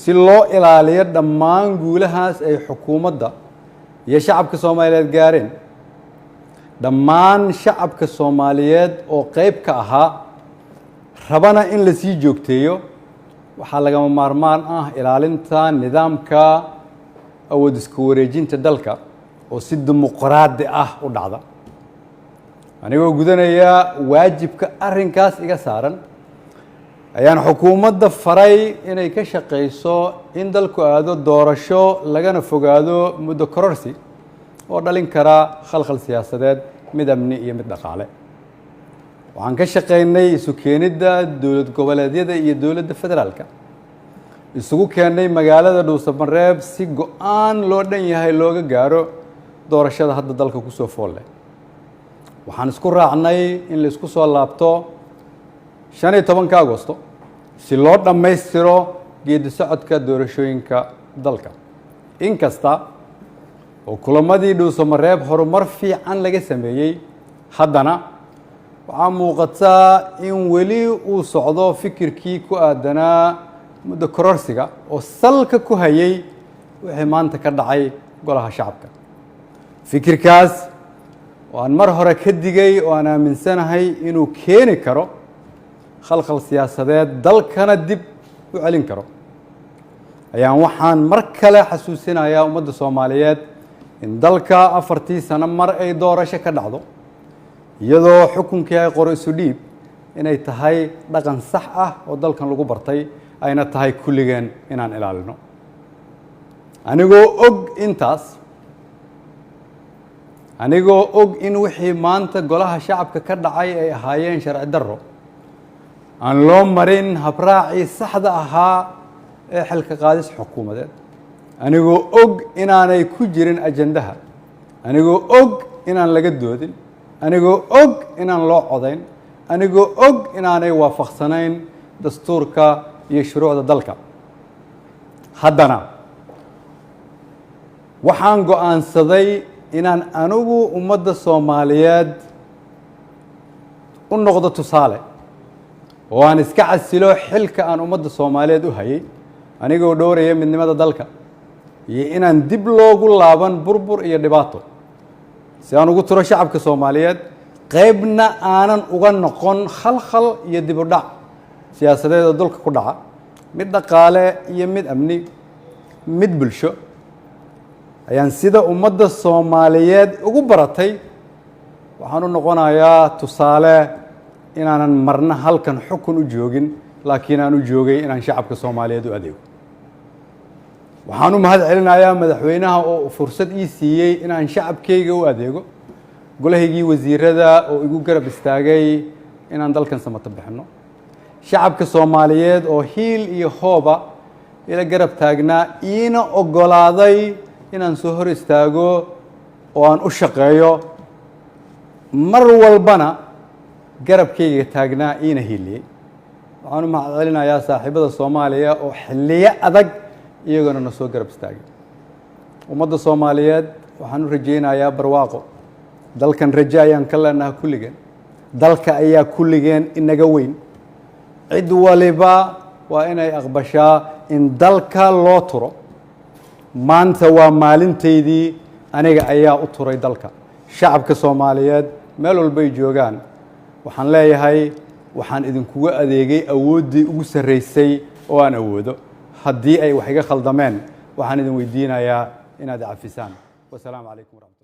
si loo ilaaliyo dhammaan guulahaas ay xukuumadda iyo shacabka Soomaaliyeed gaareen. Dhammaan shacabka Soomaaliyeed oo qayb ka ahaa rabana in la sii joogteeyo waxaa lagama maarmaan ah ilaalinta nidaamka awood isku wareejinta dalka oo si dimuqraadi ah u dhacda. anigoo gudanaya waajibka arrinkaas iga saaran ayaan xukuumadda faray inay ka shaqeyso in dalku aado doorasho lagana fogaado muddo kororsi oo dhalin kara khalkhal siyaasadeed mid amni iyo mid dhaqaale. waxaan ka shaqeynay isu keenidda dowlad goboleedyada iyo dowladda federaalka isugu keenay magaalada Dhuusamareeb si go'aan loo dhan yahay looga gaaro doorashada hadda dalka ku soo fool leh. waxaan isku raacnay in la isku soo laabto 15 Agoosto si loo dhammaystiro geedi socodka doorashooyinka dalka. inkasta oo kulamadii Dhuusamareeb horumar fiican laga sameeyay haddana waxaa muuqata in weli uu socdo fikirkii ku aadanaa muddo kororsiga oo salka ku hayay wixii maanta ka dhacay golaha shacabka. fikirkaas oo aan mar hore ka digay oo aan aaminsanahay inuu keeni karo khalkhal siyaasadeed dalkana dib u celin karo ayaan waxaan mar kale xasuusinayaa ummadda Soomaaliyeed in dalka 4 sano mar ay doorasho ka dhacdo iyadoo xukunkii ay qoro isu dhiib inay tahay dhaqan sax ah oo dalkan lagu bartay ayna tahay kulligeen inaan ilaalino. anigoo og in wixii maanta golaha shacabka ka dhacay ay ahaayeen sharci darro aan loo marin habraacii saxda ahaa ee xilka qaadis xukuumadeed, anigoo og inaanay ku jirin ajandaha, anigoo og inaan laga doodin, anigoo og inaan loo codayn, anigoo og inaanay waafaqsanayn dastuurka iyo shuruucda dalka. haddana waxaan go'aansaday inaan anigu ummadda Soomaaliyeed u noqdo tusaale oo aan iska casilo xilka aan ummadda Soomaaliyeed u hayay anigoo dhowraya midnimada dalka iyo inaan dib loogu laaban burbur iyo dhibaato si aan ugu tiro shacabka Soomaaliyeed qaybna aanan uga noqon khalkhal iyo dib u dhac siyaasadeed oo dalka ku dhaca mid dhaqaale iyo mid amni mid bulsho. ayaan sida ummadda Soomaaliyeed ugu baratay waxaan u noqonayaa tusaale inaanan marna halkan xukun u joogin laakiin aan u joogay inaan shacabka Soomaaliyeed u adeego. waxaan u mahad celinayaa madaxweynaha oo fursad ii siiyey inaan shacabkayga u adeego, golahaygii wasiirada oo igu garab istaagay inaan dalkan samato bixino, shacabka Soomaaliyeed oo hiil iyo hooba ila garab taagnaa iina ogolaaday inaan soo hor istaago oo aan u shaqeeyo, mar walbana garabkayga taagnaa iina hiiliyey. waxaan u mahad celinayaa saaxiibada Soomaaliya oo xilliyo adag iyagana na soo garab istaagay. ummadda Soomaaliyeed waxaan u rajaynayaa barwaaqo. dalkan rajo ayaan ka leenahay kulligeen, dalka ayaa kulligeen inaga weyn. cid waliba waa inay aqbashaa in dalka loo turo. maanta waa maalinteydii aniga ayaa u turay dalka. shacabka Soomaaliyeed meel walba ay joogaan waxaan leeyahay waxaan idinkuga adeegay awooddii ugu sarreysay oo aan awoodo. haddii ay wax iga khaldameen waxaan idin weydiinayaa inaad cafisaan. wasalaamu calaykum waraxmatullahi.